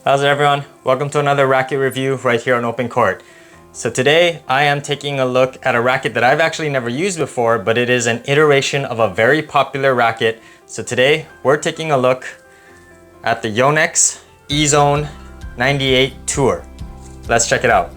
How's it, everyone? Welcome to another racket review right here on OpenCourt. So today I am taking a look at a racket that I've actually never used before, but it is an iteration of a very popular racket. So today we're taking a look at the Yonex Ezone 98 Tour. Let's check it out.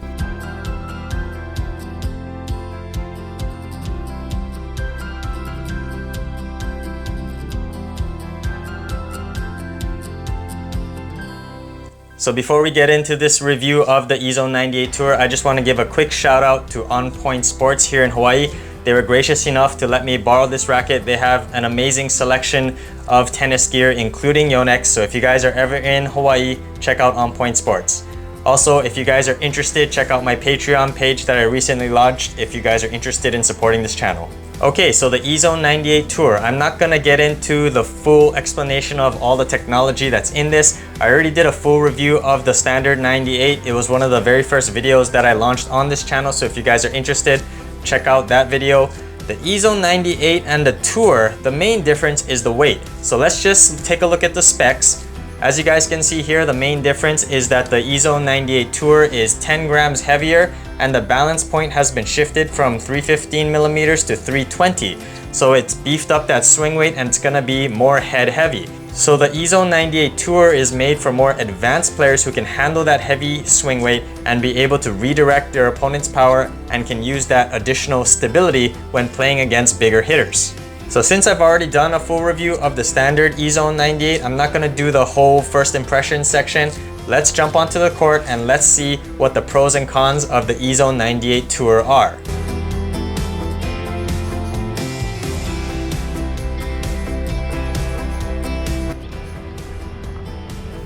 So before we get into this review of the Ezone 98 Tour, I just want to give a quick shout out to On Point Sports here in Hawaii. They were gracious enough to let me borrow this racket. They have an amazing selection of tennis gear, including Yonex. So if you guys are ever in Hawaii, check out On Point Sports. Also, if you guys are interested, check out my Patreon page that I recently launched if you guys are interested in supporting this channel. Okay, so the Ezone 98 Tour. I'm not gonna get into the full explanation of all the technology that's in this. I already did a full review of the standard 98. It was one of the very first videos that I launched on this channel, so if you guys are interested, check out that video. The Ezone 98 and the Tour, the main difference is the weight. So let's just take a look at the specs. As you guys can see here, the main difference is that the Ezone 98 Tour is 10 grams heavier and the balance point has been shifted from 315 millimeters to 320. So it's beefed up that swing weight and it's gonna be more head heavy. So the Ezone 98 Tour is made for more advanced players who can handle that heavy swing weight and be able to redirect their opponent's power and can use that additional stability when playing against bigger hitters. So since I've already done a full review of the standard Ezone 98, I'm not gonna do the whole first impression section. Let's jump onto the court and let's see what the pros and cons of the Ezone 98 Tour are.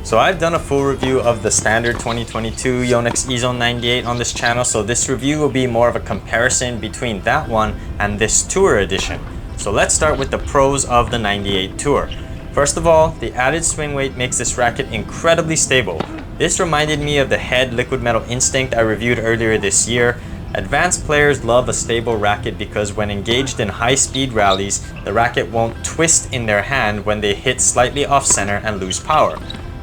So I've done a full review of the standard 2022 Yonex Ezone 98 on this channel, so this review will be more of a comparison between that one and this Tour edition. So let's start with the pros of the 98 Tour. First of all, the added swing weight makes this racket incredibly stable. This reminded me of the Head Liquid Metal Instinct I reviewed earlier this year. Advanced players love a stable racket because when engaged in high-speed rallies, the racket won't twist in their hand when they hit slightly off-center and lose power.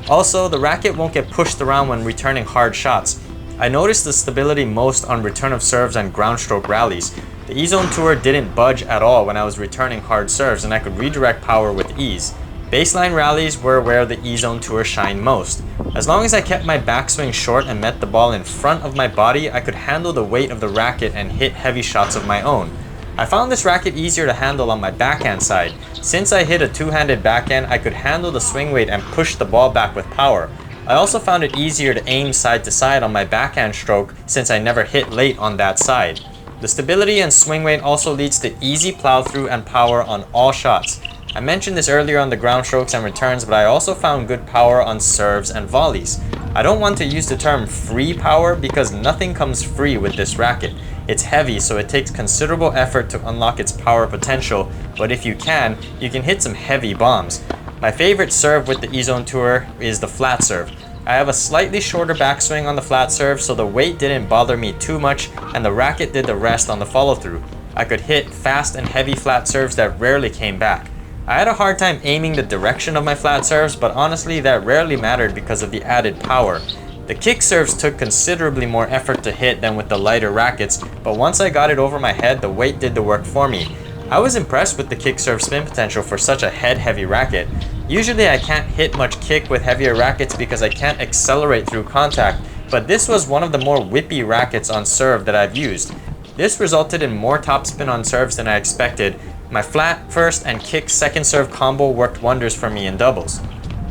Also, the racket won't get pushed around when returning hard shots. I noticed the stability most on return of serves and ground stroke rallies. The Ezone Tour didn't budge at all when I was returning hard serves and I could redirect power with ease. Baseline rallies were where the Ezone Tour shined most. As long as I kept my backswing short and met the ball in front of my body, I could handle the weight of the racket and hit heavy shots of my own. I found this racket easier to handle on my backhand side. Since I hit a two-handed backhand, I could handle the swing weight and push the ball back with power. I also found it easier to aim side to side on my backhand stroke since I never hit late on that side. The stability and swing weight also leads to easy plow through and power on all shots. I mentioned this earlier on the ground strokes and returns, but I also found good power on serves and volleys. I don't want to use the term free power because nothing comes free with this racket. It's heavy, so it takes considerable effort to unlock its power potential, but if you can hit some heavy bombs. My favorite serve with the Ezone Tour is the flat serve. I have a slightly shorter backswing on the flat serve, so the weight didn't bother me too much and the racket did the rest on the follow through. I could hit fast and heavy flat serves that rarely came back. I had a hard time aiming the direction of my flat serves, but honestly that rarely mattered because of the added power. The kick serves took considerably more effort to hit than with the lighter rackets, but once I got it over my head, the weight did the work for me. I was impressed with the kick serve spin potential for such a head-heavy racket. Usually I can't hit much kick with heavier rackets because I can't accelerate through contact, but this was one of the more whippy rackets on serve that I've used. This resulted in more topspin on serves than I expected. My flat first and kick second serve combo worked wonders for me in doubles.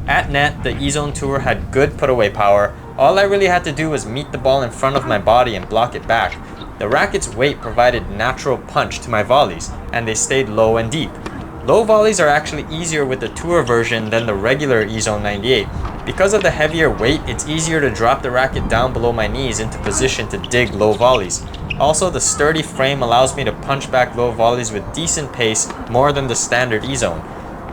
At net, the Ezone Tour had good put-away power. All I really had to do was meet the ball in front of my body and block it back. The racket's weight provided natural punch to my volleys, and they stayed low and deep. Low volleys are actually easier with the Tour version than the regular Ezone 98. Because of the heavier weight, it's easier to drop the racket down below my knees into position to dig low volleys. Also, the sturdy frame allows me to punch back low volleys with decent pace more than the standard Ezone.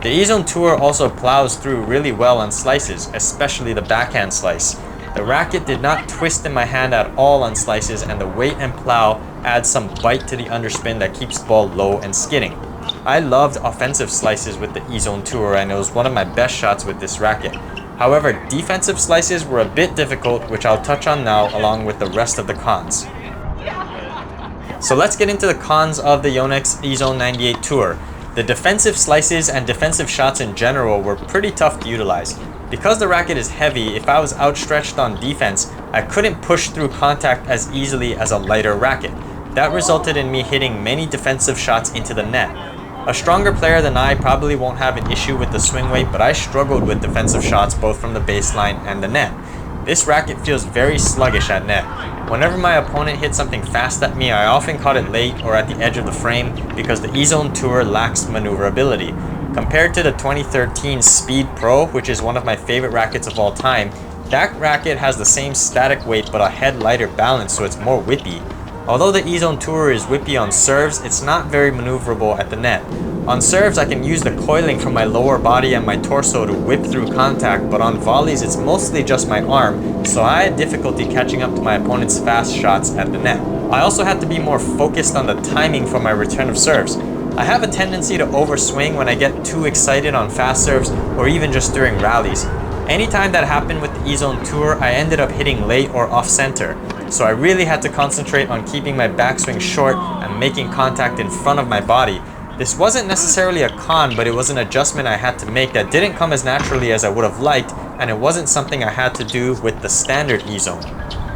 The Ezone Tour also plows through really well on slices, especially the backhand slice. The racket did not twist in my hand at all on slices, and the weight and plow adds some bite to the underspin that keeps the ball low and skidding. I loved offensive slices with the Ezone Tour, and it was one of my best shots with this racket. However, defensive slices were a bit difficult, which I'll touch on now along with the rest of the cons. So let's get into the cons of the Yonex Ezone 98 Tour. The defensive slices and defensive shots in general were pretty tough to utilize. Because the racket is heavy, if I was outstretched on defense, I couldn't push through contact as easily as a lighter racket. That resulted in me hitting many defensive shots into the net. A stronger player than I probably won't have an issue with the swing weight, but I struggled with defensive shots both from the baseline and the net. This racket feels very sluggish at net. Whenever my opponent hit something fast at me, I often caught it late or at the edge of the frame because the Ezone Tour lacks maneuverability. Compared to the 2013 Speed Pro, which is one of my favorite rackets of all time, that racket has the same static weight but a head lighter balance, so it's more whippy. Although the Ezone Tour is whippy on serves, it's not very maneuverable at the net. On serves, I can use the coiling from my lower body and my torso to whip through contact, but on volleys, it's mostly just my arm, so I had difficulty catching up to my opponent's fast shots at the net. I also had to be more focused on the timing for my return of serves. I have a tendency to overswing when I get too excited on fast serves or even just during rallies. Anytime that happened with the Ezone Tour, I ended up hitting late or off center. So I really had to concentrate on keeping my backswing short and making contact in front of my body. This wasn't necessarily a con, but it was an adjustment I had to make that didn't come as naturally as I would have liked, and it wasn't something I had to do with the standard Ezone.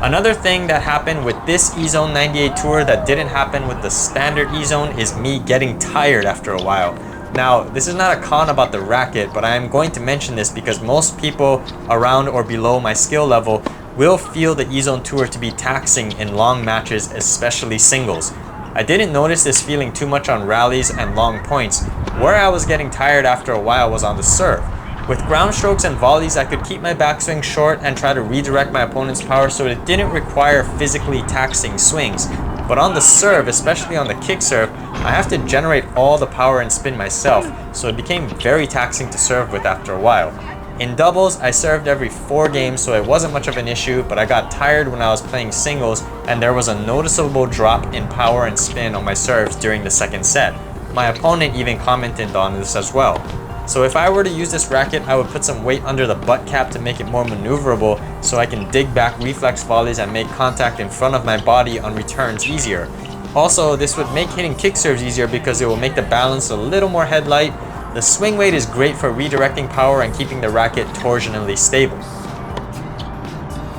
Another thing that happened with this Ezone 98 Tour that didn't happen with the standard Ezone is me getting tired after a while. Now, this is not a con about the racket, but I am going to mention this because most people around or below my skill level will feel the Ezone Tour to be taxing in long matches, especially singles. I didn't notice this feeling too much on rallies and long points. Where I was getting tired after a while was on the serve. With ground strokes and volleys, I could keep my backswing short and try to redirect my opponent's power so it didn't require physically taxing swings. But on the serve, especially on the kick serve, I have to generate all the power and spin myself, so it became very taxing to serve with after a while. In doubles, I served every 4 games, so it wasn't much of an issue, but I got tired when I was playing singles, and there was a noticeable drop in power and spin on my serves during the second set. My opponent even commented on this as well. So if I were to use this racket, I would put some weight under the butt cap to make it more maneuverable so I can dig back reflex volleys and make contact in front of my body on returns easier. Also, this would make hitting kick serves easier because it will make the balance a little more headlight. The swing weight is great for redirecting power and keeping the racket torsionally stable.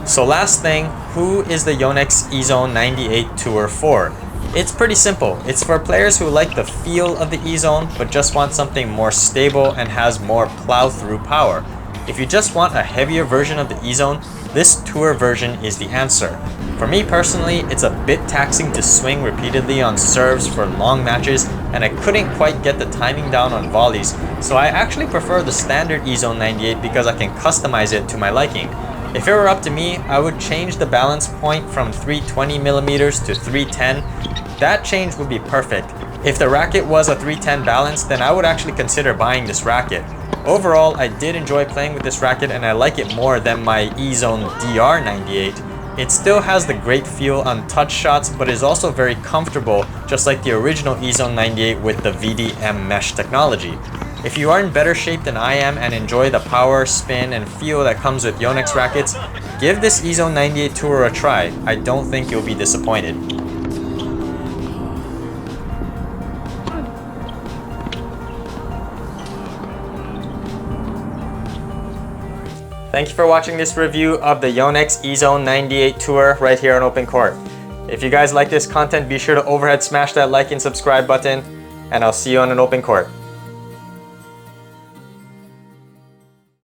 So last thing, who is the Yonex Ezone 98 Tour for? It's pretty simple. It's for players who like the feel of the Ezone but just want something more stable and has more plow-through power. If you just want a heavier version of the Ezone, this Tour version is the answer. For me personally, it's a bit taxing to swing repeatedly on serves for long matches, and I couldn't quite get the timing down on volleys, so I actually prefer the standard Ezone 98 because I can customize it to my liking. If it were up to me, I would change the balance point from 320mm to 310. That change would be perfect. If the racket was a 310 balance, then I would actually consider buying this racket. Overall, I did enjoy playing with this racket and I like it more than my Ezone DR98. It still has the great feel on touch shots, but is also very comfortable, just like the original Ezone 98 with the VDM mesh technology. If you are in better shape than I am and enjoy the power, spin, and feel that comes with Yonex rackets, give this Ezone 98 Tour a try. I don't think you'll be disappointed. Thank you for watching this review of the Yonex Ezone 98 Tour right here on OpenCourt. If you guys like this content, be sure to overhead smash that like and subscribe button, and I'll see you on an OpenCourt.